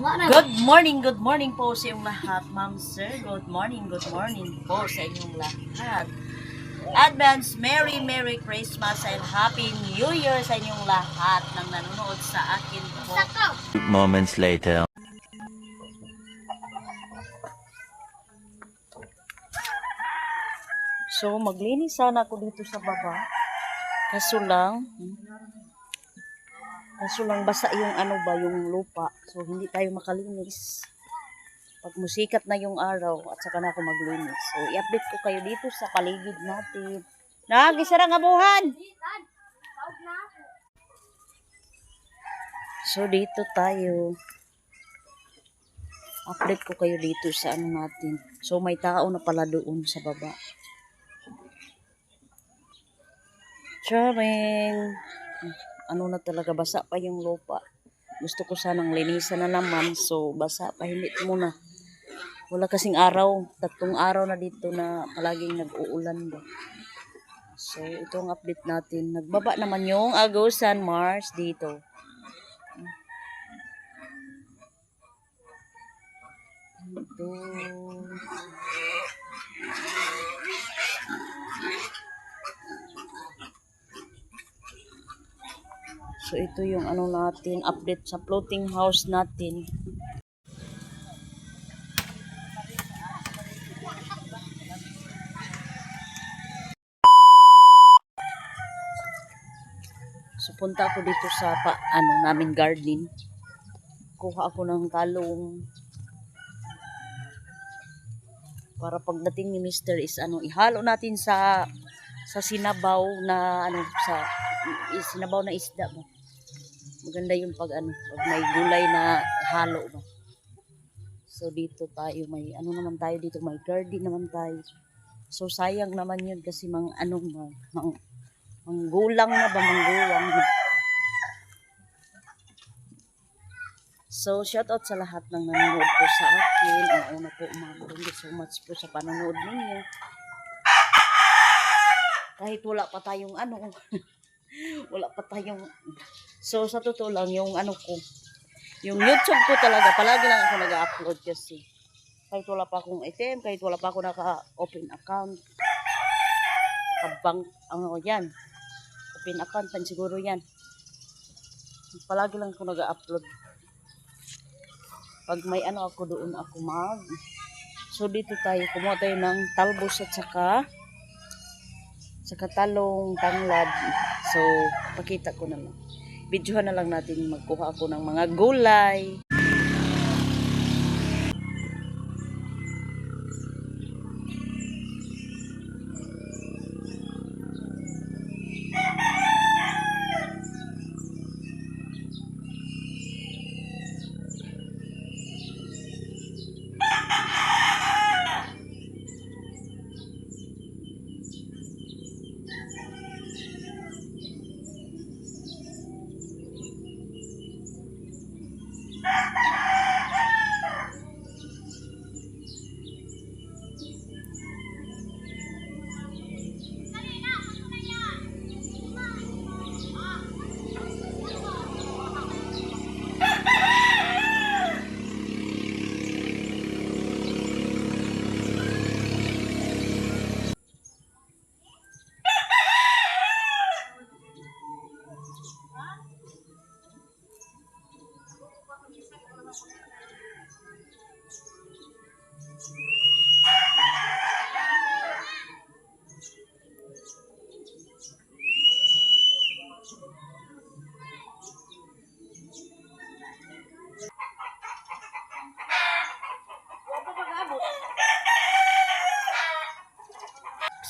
Good morning po sa inyong lahat, ma'am sir. Good morning po sa inyong lahat. Advance Merry Christmas and Happy New Year sa inyong lahat ng nanonood sa akin po. Moments later. So, maglinis sana ako dito sa baba. Kaso lang basa yung yung lupa. So, hindi tayo makalinis. Pag musikat na yung araw, at saka na ako maglinis. So, i-update ko kayo dito sa paligid natin. Nagisara nga buhan! So, dito tayo. Update ko kayo dito sa natin. So, may tao na pala doon sa baba. Charing! Na talaga, basa pa yung lupa. Gusto ko sanang linisan na naman. So, basa pa, hindi muna. Wala kasing araw. 3 araw na dito na palaging nag-uulan ba. So, ito ang update natin. Nagbaba naman yung Agusan Mars dito. Ito. So, ito yung natin, update sa floating house natin. So, punta ako dito sa namin garden. Kuha ako ng talong. Para pagdating ni Mr. is ihalo natin sa sinabaw na sinabaw na isda ba. Maganda yung pag may gulay na halo ba. So dito tayo may naman tayo dito, may garden naman tayo. So sayang naman yun kasi manggulang na ba, mangguwang na. So shout out sa lahat ng nanonood po sa akin. Una po, thank you so much po sa panonood ninyo. Kahit wala pa tayong wala pa tayong, so sa totoo lang yung yung YouTube ko talaga, palagi lang ako nag-upload kasi kahit wala pa akong item, kahit wala pa ako naka-open account, bank, yan, open account, pan siguro yan, palagi lang ako nag-upload. Pag may ako doon ako so dito tayo, kumuha tayo ng talbos at saka talong tanglad. So, pakita ko na lang. Videohan na lang natin, magkuha ako ng mga gulay.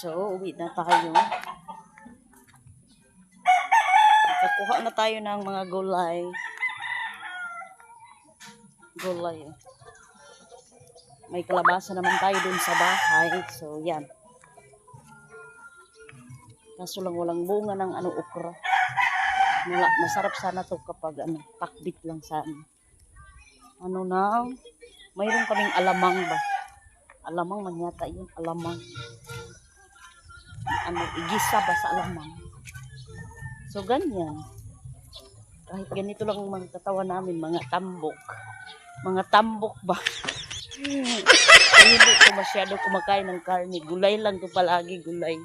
So, uwi na tayo. Nakakuha na tayo ng mga gulay. May kalabasa naman tayo dun sa bahay. So, yan. Kaso lang walang bunga ng okra. Masarap sana to kapag pakbit lang sana. Mayroon kaming alamang ba? Alamang man yata yun, alamang. Igisa ba sa alamang? So, ganyan. Kahit ganito lang ang magtatawa namin, mga tambok. Mga tambok ba? Kaya hindi ko masyado kumakain ng karne. Gulay lang to palagi, gulay.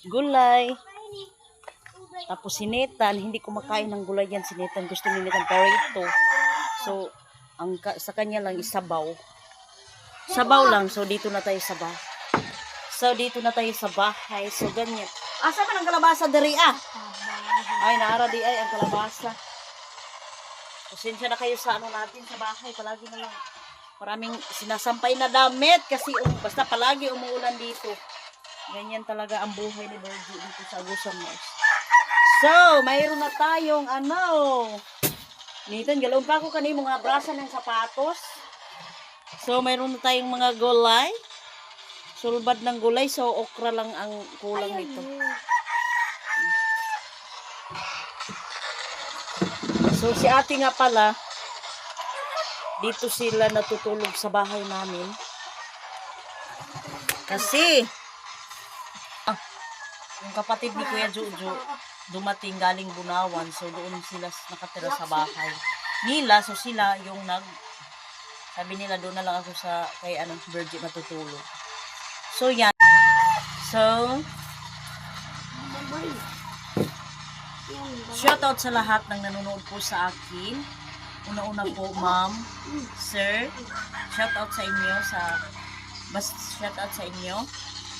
Gulay. Tapos sinetan, hindi kumakain ng gulay yan. Sinetan, gusto ninetan parito. So, sa kanya lang isabaw. Sabaw lang. So, dito na tayo sa bahay. So, ganyan. Asa man ang kalabasa dari Ay, naara di ay ang kalabasa. Pasensya na kayo sa ano natin sa bahay. Palagi na lang. Maraming sinasampay na damit kasi basta palagi umuulan dito. Ganyan talaga ang buhay ni Virgie dito sa Agusan Mars. So, mayroon na tayong Nitan, galawin pa ako kanina mga brasa ng sapatos. So, mayroon na tayong mga gulay. Sulbad ng gulay. So, okra lang ang kulang nito. So, si ate nga pala, dito sila natutulog sa bahay namin. Kasi, yung kapatid ni Kuya Jojo, dumating galing Bunawan. So, doon sila nakatira sa bahay nila. So, sila yung sabi nila, doon na lang ako kay Virgie matutulog. So, yan. So, shoutout sa lahat ng nanonood po sa akin. Una-una po, ma'am, sir, shoutout sa inyo. Shoutout sa inyo.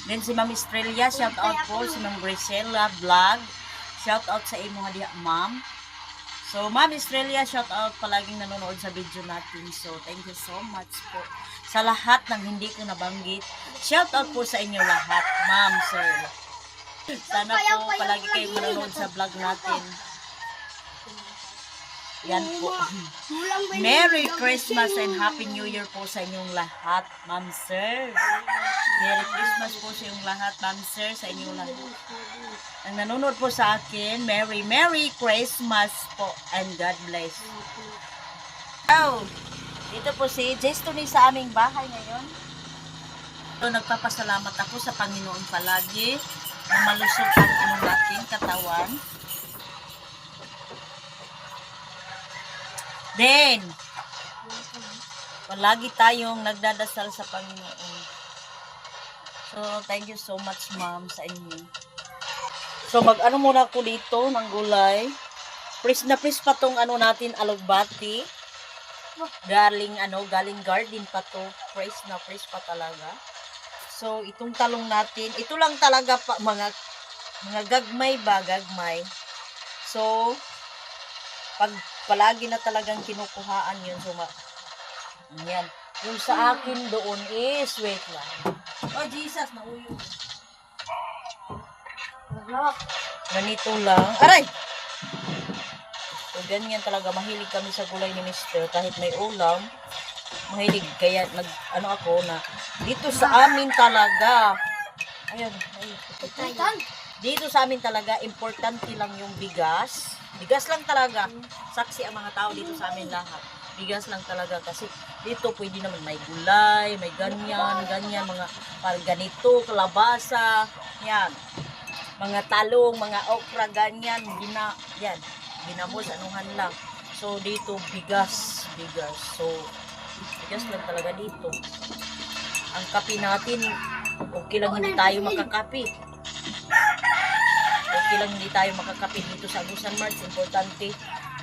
Then si Ma'am Estrella, shoutout po. Si Ma'am Grisela Vlog, shoutout sa inyo nga diha, ma'am. So, Ma'am Estrella, shoutout palaging nanonood sa video natin. So, thank you so much po. Sa lahat ng hindi ko nabanggit, shoutout po sa inyo lahat, ma'am, sir. Sana po palagi kayo manonood sa vlog natin. Yan po. Merry Christmas and Happy New Year po sa inyong lahat, ma'am, sir. Merry Christmas po sa inyong lahat, ma'am, sir, sa inyong lahat. Ang nanonood po sa akin, Merry Christmas po and God bless. Oh, dito po si Jestony sa aming bahay ngayon. So, nagpapasalamat ako sa Panginoon palagi na malusog ang natin katawan. Then, palagi tayong nagdadasal sa Panginoon. So, thank you so much, ma'am, sa inyo. So, muna ako dito ng gulay. Fresh na fresh pa tong natin, alugbati. Galing garden pa to. Fresh na fresh pa talaga. So, itong talong natin, ito lang talaga pa, mga gagmay. So, palagi na talagang kinukuhaan yun. So, yan. Yung sa akin doon is, wait lang. Oh, Jesus, nauyo. Ganito lang. Aray! So, ganyan talaga. Mahilig kami sa gulay ni Mr. Kahit may ulam, mahilig. Kaya, ako na, dito sa amin talaga, dito sa amin talaga, importante lang yung bigas. Bigas lang talaga. Saksi ang mga tao dito sa amin lahat. Bigas lang talaga kasi dito pwede naman may gulay, may ganyan, mga parang ganito, kalabasa, yan. Mga talong, mga okra, ganyan, yan. Ginamos, anuhan lang. So dito bigas. So bigas lang talaga dito. Ang kape natin, okay lang hindi tayo makakape. Okay lang hindi tayo makakape dito sa Agusan Mart. Importante,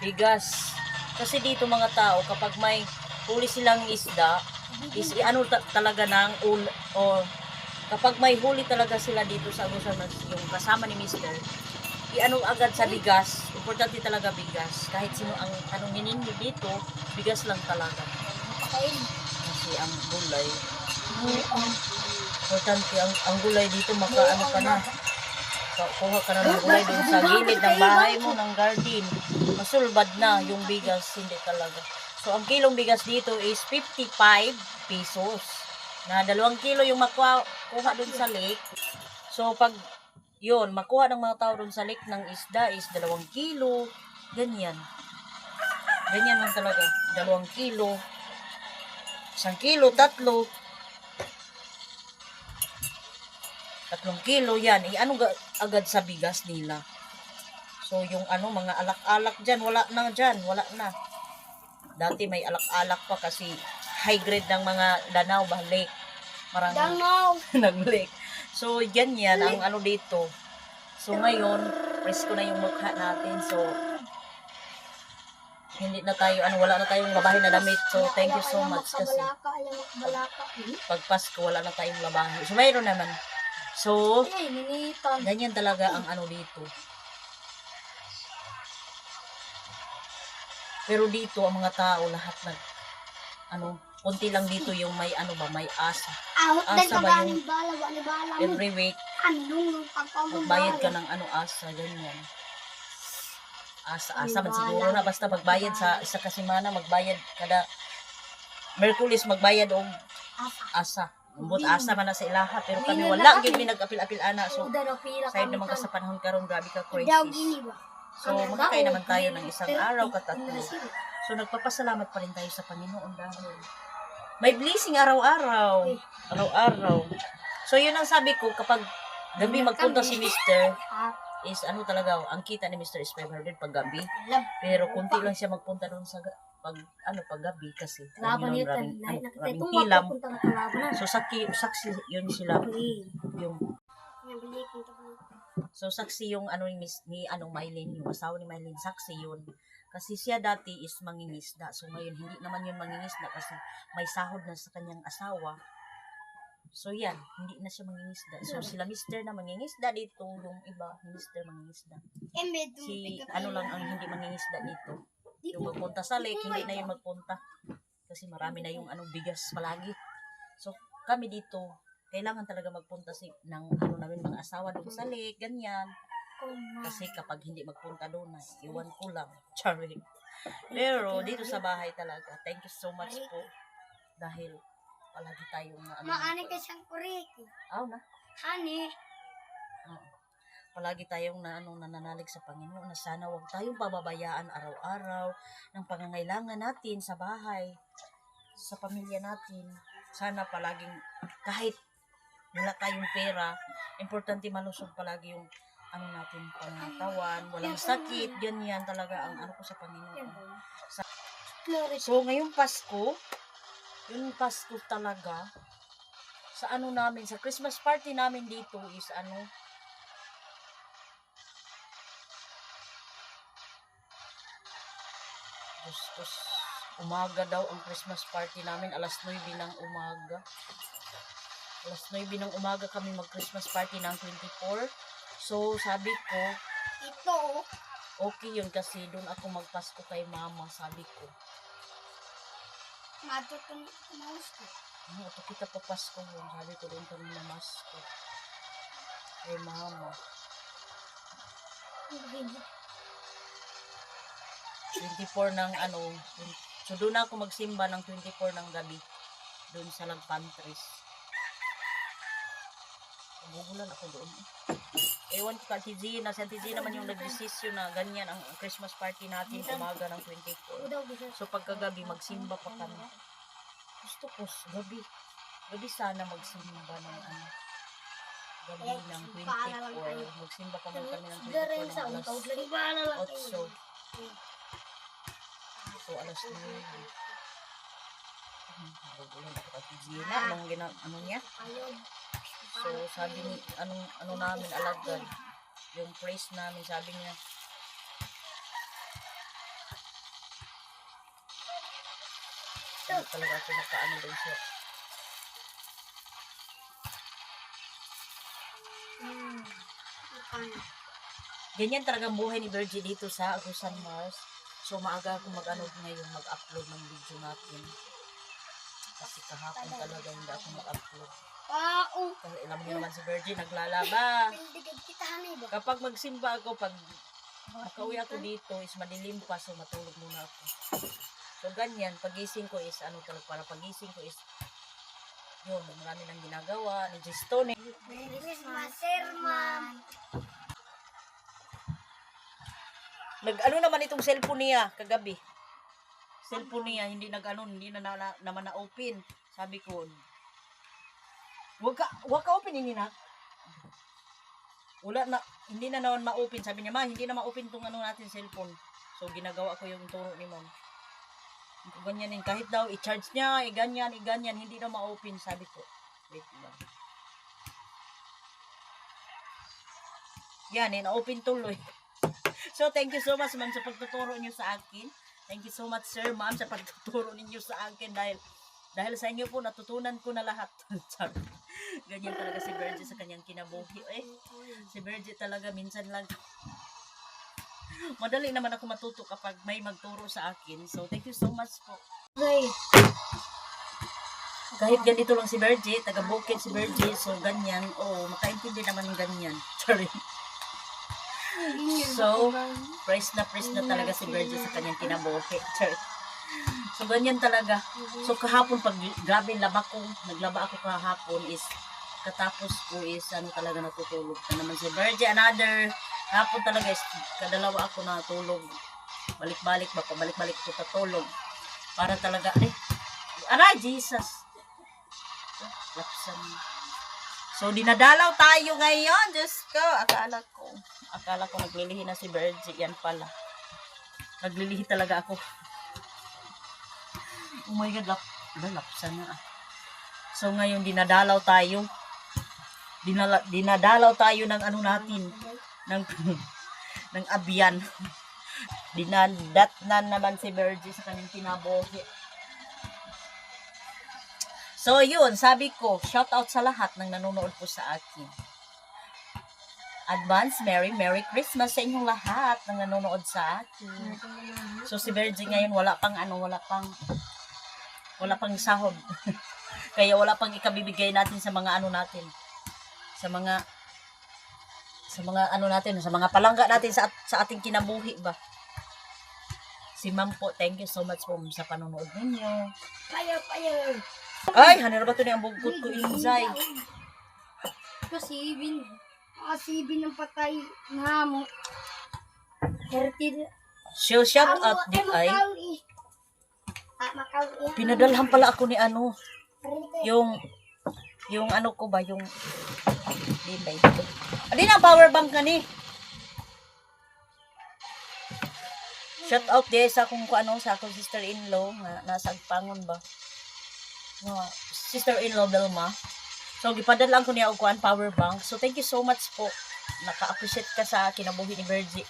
bigas. Kasi dito mga tao, kapag may huli silang isda, talaga ng kapag may huli talaga sila dito sa Agusan Mart, yung kasama ni Mr., agad sa bigas. Importante talaga bigas. Kahit sino ang tanongin niyo dito, bigas lang talaga. Kasi ang gulay, importante ang gulay dito, ka na. Kuha ka na ng gulay doon sa gilid ng bahay mo, ng garden. Masulbad na yung bigas, hindi talaga. So, ang kilong bigas dito is 55 pesos. Na 2 kilo yung kuha doon sa lake. So, pag yun, makuha ng mga tao doon sa lake ng isda is 2 kilo. Ganyan. Ganyan lang talaga. 2 kilo. 1 kilo, 3 kilo yan. Agad sa bigas nila. So, yung ano, mga alak-alak dyan, wala na. Dati may alak-alak pa kasi high grade ng mga Danau ba, lake. Marang nag-lake. So, yan ang ano dito. So, ngayon, presko na yung mukha natin. So, hindi na tayo, wala na tayong labahin na damit. So, thank you so much kasi pag Pasko, wala na tayong labahin. So, mayroon naman. So, ganyan talaga ang ano dito. Pero dito, ang mga tao, lahat konti lang dito yung may may asa. Asa ba yung every week, magbayad ka ng asa, ganyan. Asa man siguro na, basta magbayad sa isa kasimana, magbayad kada Merkulis, magbayad og asa. Umbot asa man na sa ilaha, pero kami wala, gyud mi nag-apil-apil ana. So, sayod naman ka sa panahon karon, grabe ka crisis. So, makakain naman tayo ng isang araw katatlo. So, nagpapasalamat pa rin tayo sa Panginoon dahil may blessing araw-araw. Araw-araw. So, yun ang sabi ko, kapag gabi magpunta si Mr. is talaga, ang kita ni Mr. is 500 pag gabi. Pero kunti lang siya magpunta doon sa pag gabi kasi maraming hilam. So, saksi yun sila. So, saksi yung ni Mylene, yung asawa ni Mylene, saksi yun. Kasi siya dati is mangingisda. So, ngayon, hindi naman yun mangingisda kasi may sahod na sa kanyang asawa. So, yan. Hindi na siya mangingisda. So, sila Mr. na mangingisda dito. Yung iba, Mr. mangingisda. Si, lang ang hindi mangingisda dito. Yung magpunta sa lake, hindi na yung magpunta. Kasi marami na yung bigas palagi. So, kami dito, kailangan talaga magpunta ng namin mga asawa doon sa lake, ganyan. Kasi kapag hindi magpunta doon, iwan ko lang. Charing. Pero dito sa bahay talaga, thank you so much po. Dahil palagi tayong Maani ka siyang kurik. na. Hani. Palagi tayong nananalig sa Panginoon na sana huwag tayong pababayaan araw-araw ng pangangailangan natin sa bahay, sa pamilya natin. Sana palaging kahit wala tayong pera, importante malusog palagi yung natin pangatawan, walang sakit, ganyan talaga ang ko sa Panginoon. So, ngayong Pasko, yung Pasko talaga, sa namin, sa Christmas party namin dito is umaga daw ang Christmas party namin, alas 9 ng umaga. Alas 9 ng umaga kami mag-Christmas party ng 24. So, sabi ko, Ito. okay yun kasi doon ako magpasko kay mama, sabi ko. Matutun mouse ko. Ito kita papasko yun, sabi ko doon kami namasko. Kay mama. 24 ng so doon ako magsimba ng 24 ng gabi. Doon sa Lagpantris. Nagugulan ako doon. Ewan ko si Gina naman yung nag-desisyon na ganyan ang Christmas party natin umaga ng 24. So pagkagabi magsimba pa kami. Gusto ko gabi sana magsimba ng gabi ng 24. Magsimba pa man kami ng 24 ng alas 8. So alas 9. Nagugulan ako si Gina. Anong niya? So, sabi ni, namin alagad, yung praise namin, sabi niya, hindi talaga ako doon siya. Ganyan talaga ang buhay ni Virgie dito sa Agusan Mars. So, maaga ako ngayon, mag-upload ng video natin. Kasi kahapon talaga hindi ako mag-upload. Kasi alam niyo naman si Virgie, naglalaba. Kapag magsimba ako, pag makauwi ako dito, is madilim pa, so matulog muna ako. So, ganyan, pagising ko is, para pagising ko is, yun, marami nang ginagawa, ni Gistone. Merry Christmas, Sir Ma'am. Naman itong cellphone niya, kagabi. Cellphone niya, hindi naman na-open. Sabi ko, Wag ka open ini na. wala na, hindi na naman ma-open. Sabi niya, ma, hindi na ma-open tong ano natin cellphone. So, ginagawa ko yung turo ni ma'am. Ganyan din. Kahit daw, i-charge niya, i-ganyan, hindi na ma-open. Sabi ko, wait lang. Yan, na-open tuloy. So, thank you so much, ma'am, sa pagtuturo niyo sa akin. Thank you so much, sir, ma'am, sa pagtuturo ninyo sa akin dahil sa inyo po, natutunan ko na lahat. Ganyan talaga si Virgie sa kanyang kinabuhi. Si Virgie talaga minsan lang. Madali naman ako matuto kapag may magturo sa akin. So, thank you so much po. Okay. Kahit ganito lang si Virgie, taga-bukid si Virgie, so ganyan. Makaintindi naman ganyan. Sorry. So, press na talaga si Virgie sa kanyang kinabuhi. Sorry. So, ganyan talaga. So, kahapon, pag grabe naglaba ako kahapon is, katapos ko is, talaga natutulog na naman si Virgie. Another, kahapon talaga is, kadalawa ako natulog. Balik-balik ba, pabalik-balik ko tatulog. Para talaga, Jesus! Lapsan. So, dinadalaw tayo ngayon. Diyos ko, akala ko naglilihi na si Virgie. Yan pala. Naglilihi talaga ako. Oh my God, lapsan na. So, ngayon, dinadalaw tayo. Dinadalaw tayo ng ano natin. Ng abyan. Dinadatnan naman si Virgie sa kanyang kinabuhi. So, yun, sabi ko, shout out sa lahat ng nanonood po sa akin. Advance Merry Christmas sa inyong lahat ng nanonood sa akin. So, si Virgie ngayon wala pang sahod. Kaya wala pang ikabibigay natin sa mga ano natin. Sa mga palangga natin sa ating kinabuhi ba. Si Ma'am po, thank you so much po sa panonood ninyo. Fire. Ay, hanira ba ito niya ang bugkot ko, Inzay? Kasibin ng patay nga mo. Hertid. So, shout out di ay. Pinadalhan pala ako ni yung ano ko ba, yung di na power bank ka ni. Shout out di sa akong sa akong sister-in-law na nasa Agpangon ba. Sister-in-law Belma. So, gipadala ko niya og power bank. So, thank you so much po. Naka-appreciate ka sa kinabuhi ni Virgie.